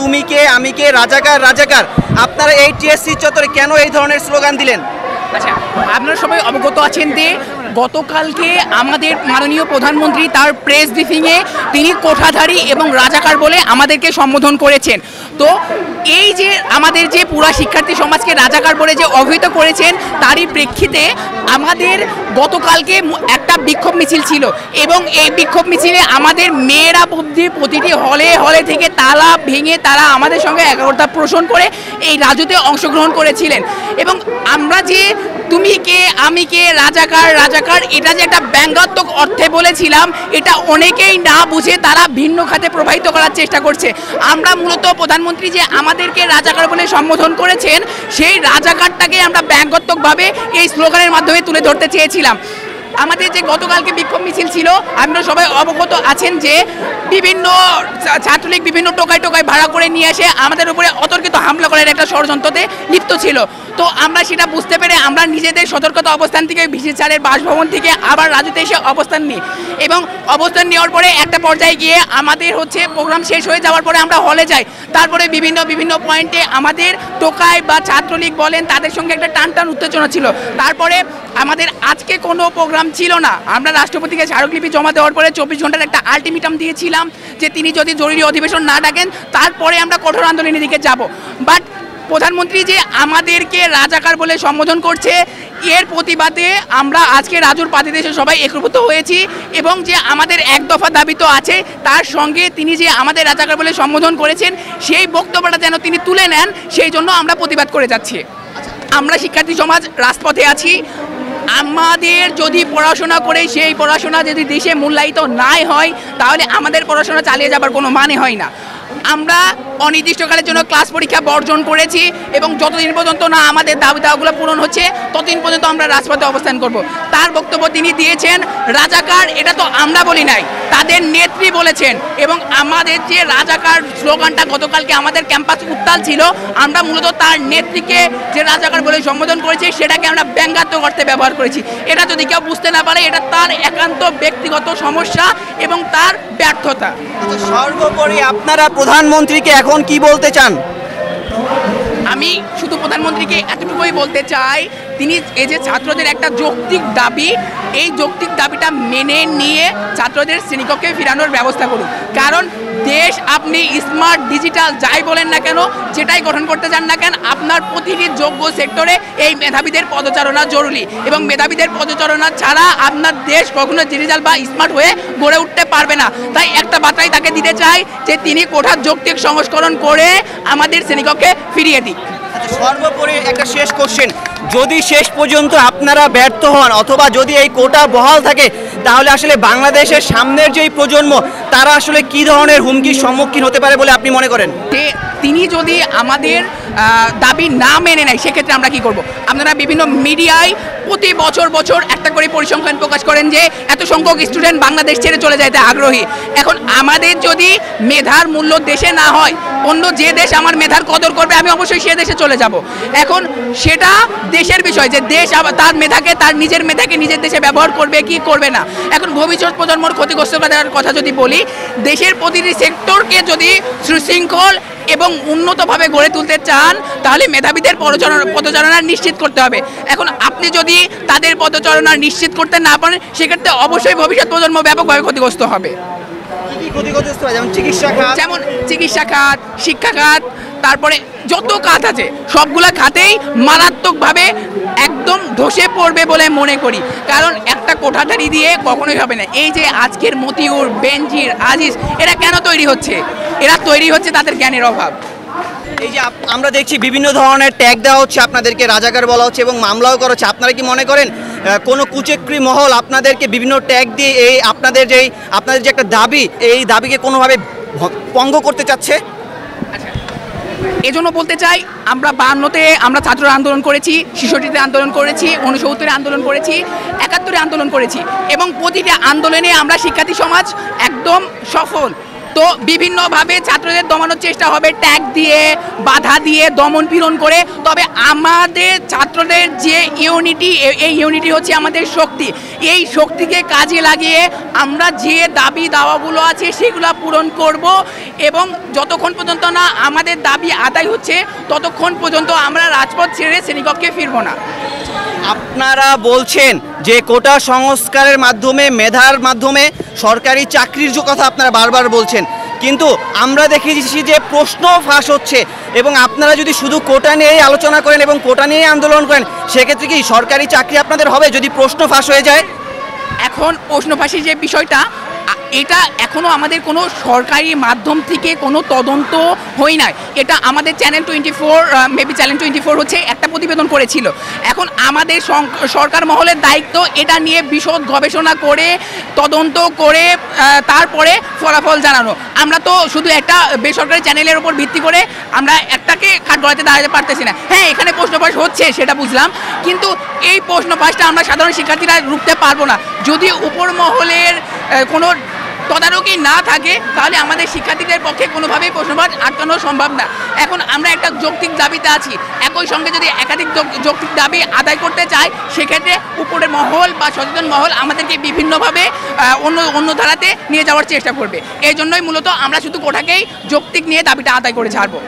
তুমি কে আমি কে রাজাকার রাজাকার, আপনারা এই টিএসসি চত্বরে কেন এই ধরনের স্লোগান দিলেন? আচ্ছা, আপনারা সবাই অবগত আছেন যে গতকালকে আমাদের মাননীয় প্রধানমন্ত্রী তার প্রেস ব্রিফিংয়ে তিনি কোঠাধারী এবং রাজাকার বলে আমাদেরকে সম্বোধন করেছেন। তো এই যে আমাদের যে পুরা শিক্ষার্থী সমাজকে রাজাকার বলে যে অভিহিত করেছেন, তারই প্রেক্ষিতে আমাদের গতকালকে একটা বিক্ষোভ মিছিল ছিল এবং এই বিক্ষোভ মিছিলে আমাদের মেয়েরা অবধি প্রতিটি হলে হলে থেকে তালা ভেঙে তারা আমাদের সঙ্গে একাগ্রতা পোষণ করে এই রাজুতে অংশগ্রহণ করেছিলেন। এবং আমরা যে তুমি কে আমি কে রাজাকার রাজাকার এটা যে একটা ব্যঙ্গাত্মক অর্থে বলেছিলাম, এটা অনেকেই না বুঝে তারা ভিন্ন খাতে প্রবাহিত করার চেষ্টা করছে। আমরা মূলত প্রধানমন্ত্রী যে আমাদেরকে রাজাকার বলে সম্বোধন করেছেন, সেই রাজাকারটাকে আমরা ব্যঙ্গাত্মকভাবে এই স্লোগানের মাধ্যমে তুলে ধরতে চেয়েছিলাম। আমাদের যে গতকালকে বিক্ষোভ মিছিল ছিল, আপনারা সবাই অবগত আছেন যে বিভিন্ন ছাত্রলীগ বিভিন্ন টোকায় টোকায় ভাড়া করে নিয়ে এসে আমাদের উপরে অতর্কিত হামলা করার একটা ষড়যন্ত্রতে লিপ্ত ছিল। তো আমরা সেটা বুঝতে পেরে আমরা নিজেদের সতর্কতা অবস্থান থেকে ভিসি স্যারের বাসভবন থেকে আবার রাজুতে এসে অবস্থান নিই এবং অবস্থান নেওয়ার পরে একটা পর্যায়ে গিয়ে আমাদের প্রোগ্রাম শেষ হয়ে যাওয়ার পরে আমরা হলে যাই। তারপরে বিভিন্ন পয়েন্টে আমাদের টোকায় বা ছাত্রলীগ বলেন তাদের সঙ্গে একটা টান উত্তেজনা ছিল। তারপরে আমাদের আজকে কোনো প্রোগ্রাম ছিল না। আমরা রাষ্ট্রপতিকে স্মারকলিপি জমা দেওয়ার পরে 24 ঘন্টার একটা আলটিমেটাম দিয়েছিলাম যে তিনি যদি জরুরি অধিবেশন না ডাকেন তারপরে আমরা কঠোর আন্দোলনের দিকে যাব। বাট প্রধানমন্ত্রী যে আমাদেরকে রাজাকার বলে সম্বোধন করছে, এর প্রতিবাদে আমরা আজকে রাজুর পাদদেশে সবাই একীভূত হয়েছি এবং যে আমাদের এক দফা দাবি তো আছে, তার সঙ্গে তিনি যে আমাদের রাজাকার বলে সম্বোধন করেছেন সেই বক্তব্যটা যেন তিনি তুলে নেন, সেই জন্য আমরা প্রতিবাদ করে যাচ্ছি। আমরা শিক্ষার্থী সমাজ রাজপথে আছি। আমাদের যদি পড়াশোনা করে সেই পড়াশোনা যদি দেশে মূল্যায়িত নাই হয়, তাহলে আমাদের পড়াশোনা চালিয়ে যাবার কোনো মানে হয় না। আমরা অনির্দিষ্টকালের জন্য ক্লাস পরীক্ষা বর্জন করেছি এবং যতদিন পর্যন্ত না আমাদের দাবি দাওয়াগুলো পূরণ হচ্ছে ততদিন পর্যন্ত আমরা রাজপথে অবস্থান করব। তার বক্তব্য তিনি দিয়েছেন রাজাকার, এটা তো আমরা বলি নাই, তাদের নেত্রী বলেছেন। এবং আমাদের যে রাজাকার স্লোগানটা গতকালকে আমাদের ক্যাম্পাস উত্তাল ছিল, আমরা মূলত তার নেত্রীকে যে রাজাকার বলে সম্বোধন করেছি সেটাকে আমরা ব্যঙ্গাত্মক অর্থে ব্যবহার করেছি। এটা যদি কেউ বুঝতে না পারে, এটা তার একান্ত ব্যক্তিগত সমস্যা এবং তার ব্যর্থতা। সর্বোপরি আপনারা প্রধানমন্ত্রীকে এখন কি বলতে চান? আমি শুধু প্রধানমন্ত্রীকে এতটুকুই বলতে চাই, তিনি এই যে ছাত্রদের একটা যৌক্তিক দাবি, এই যৌক্তিক দাবিটা মেনে নিয়ে ছাত্রদের শ্রেণীকক্ষে ফেরানোর ব্যবস্থা করুন। কারণ দেশ আপনি স্মার্ট ডিজিটাল যাই বলেন না কেন, যেটাই গঠন করতে চান না কেন, আপনার প্রতিটি যোগ্য সেক্টরে এই মেধাবীদের পদচারণা জরুরি এবং মেধাবীদের পদচারণা ছাড়া আপনার দেশ কখনো ডিজিটাল বা স্মার্ট হয়ে গড়ে উঠতে পারবে না। তাই একটা বার্তাই তাকে দিতে চাই যে তিনি কোঠার যৌক্তিক সংস্করণ করে আমাদের শ্রেণীকক্ষে ফিরিয়ে দিক। সর্বোপরি একটা শেষ কোশ্চেন, যদি শেষ পর্যন্ত আপনারা ব্যর্থ হন অথবা যদি এই কোটা বহাল থাকে, তাহলে আসলে বাংলাদেশের সামনের যেই প্রজন্ম তারা আসলে কি ধরনের হুমকির সম্মুখীন হতে পারে বলে আপনি মনে করেন? তিনি যদি আমাদের দাবি না মেনে নেয়, সেক্ষেত্রে আমরা কি করব? আপনারা বিভিন্ন মিডিয়ায় প্রতি বছর একটা করে পরিসংখ্যান প্রকাশ করেন যে এত সংখ্যক স্টুডেন্ট বাংলাদেশ ছেড়ে চলে যেতে আগ্রহী। এখন আমাদের যদি মেধার মূল্য দেশে না হয়, অন্য যে দেশ আমার মেধার কদর করবে, আমি অবশ্যই সে দেশে চলে যাব। এখন সেটা দেশের বিষয় যে দেশ তার মেধাকে, তার নিজের মেধাকে নিজের দেশে ব্যবহার করবে কি করবে না। এখন ভবিষ্যৎ প্রজন্মর ক্ষতিগ্রস্ত করার কথা যদি বলি, দেশের প্রতিটি সেক্টরকে যদি সুশৃঙ্খল এবং উন্নতভাবে গড়ে তুলতে চান, তাহলে মেধাবীদের পদচারণা নিশ্চিত করতে হবে। এখন আপনি যদি তাদের পদচারণা নিশ্চিত করতে না পারেন, সেক্ষেত্রে অবশ্যই ভবিষ্যৎ প্রজন্ম ব্যাপকভাবে ক্ষতিগ্রস্ত হবে। যেমন চিকিৎসা খাত, শিক্ষা খাত, তারপরে যত খাত আছে সবগুলা খাতেই মারাত্মকভাবে একদম ধসে পড়বে বলে মনে করি। কারণ একটা কোঠাধারী দিয়ে কখনোই হবে না। এই যে আজকের মতিউর, বেনজির, আজিজ, এরা কেন তৈরি হচ্ছে? এরা তৈরি হচ্ছে তাদের জ্ঞানের অভাব। এই যে আমরা দেখছি বিভিন্ন ধরনের ট্যাগ দেওয়া হচ্ছে, আপনাদেরকে রাজাকার বলা হচ্ছে এবং মামলাও করা হচ্ছে। আপনারা কি মনে করেন কোনো কুচক্রী মহল আপনাদেরকে বিভিন্ন ট্যাগ দিয়ে এই আপনাদের যে একটা দাবি, এই দাবিকে কোনোভাবে ভঙ্গ করতে চাচ্ছে? এজন্য বলতে চাই, আমরা 52-তে আমরা ছাত্র আন্দোলন করেছি, 66-তে আন্দোলন করেছি, 69-এ আন্দোলন করেছি, 71-এ আন্দোলন করেছি এবং প্রতিটা আন্দোলনে আমরা শিক্ষার্থী সমাজ একদম সফল। তো বিভিন্নভাবে ছাত্রদের দমানোর চেষ্টা হবে, ট্যাগ দিয়ে, বাধা দিয়ে, দমন পীড়ন করে। তবে আমাদের ছাত্রদের যে ইউনিটি, এই ইউনিটি হচ্ছে আমাদের শক্তি। এই শক্তিকে কাজে লাগিয়ে আমরা যে দাবি দাওয়াগুলো আছে সেগুলো পূরণ করব, এবং যতক্ষণ পর্যন্ত না আমাদের দাবি আদায় হচ্ছে ততক্ষণ পর্যন্ত আমরা রাজপথ ছেড়ে শ্রেণীকক্ষে ফিরব না। আপনারা বলছেন যে কোটা সংস্কারের মাধ্যমে, মেধার মাধ্যমে সরকারি চাকরির যে কথা আপনারা বারবার বলছেন, কিন্তু আমরা দেখেছি যে প্রশ্ন ফাঁস হচ্ছে, এবং আপনারা যদি শুধু কোটা নিয়েই আলোচনা করেন এবং কোটা নিয়েই আন্দোলন করেন, সেক্ষেত্রে কি সরকারি চাকরি আপনাদের হবে যদি প্রশ্ন ফাঁস হয়ে যায়? এখন প্রশ্ন ফাঁসির যে বিষয়টা, এটা এখনো আমাদের কোনো সরকারি মাধ্যম থেকে কোনো তদন্ত হয় নাই। এটা আমাদের চ্যানেল 24, মেবি চ্যানেল 24 হচ্ছে একটা প্রতিবেদন করেছিল। এখন আমাদের সরকার মহলের দায়িত্ব এটা নিয়ে বিশদ গবেষণা করে, তদন্ত করে, তারপরে ফলাফল জানানো। আমরা তো শুধু একটা বেসরকারি চ্যানেলের উপর ভিত্তি করে আমরা একটাকে কাঠগড়াতে দাঁড়াতে পারতেছি না। হ্যাঁ, এখানে প্রশ্ন ফাঁস হচ্ছে সেটা বুঝলাম, কিন্তু এই প্রশ্ন ফাঁসটা আমরা সাধারণ শিক্ষার্থীরা রুখতে পারবো না। যদি উপর মহলের কোনো তদারকি না থাকে তাহলে আমাদের শিক্ষার্থীদের পক্ষে কোনোভাবেই প্রশ্নবাদ আটকানো সম্ভব না। এখন আমরা একটা যৌক্তিক দাবিতে আছি, একই সঙ্গে যদি একাধিক যৌক্তিক দাবি আদায় করতে চাই, সেক্ষেত্রে উপরের মহল বা সচেতন মহল আমাদেরকে বিভিন্নভাবে অন্য ধারাতে নিয়ে যাওয়ার চেষ্টা করবে। এই জন্যই মূলত আমরা শুধু কোটাকেই যৌক্তিক নিয়ে দাবিটা আদায় করে ছাড়বো।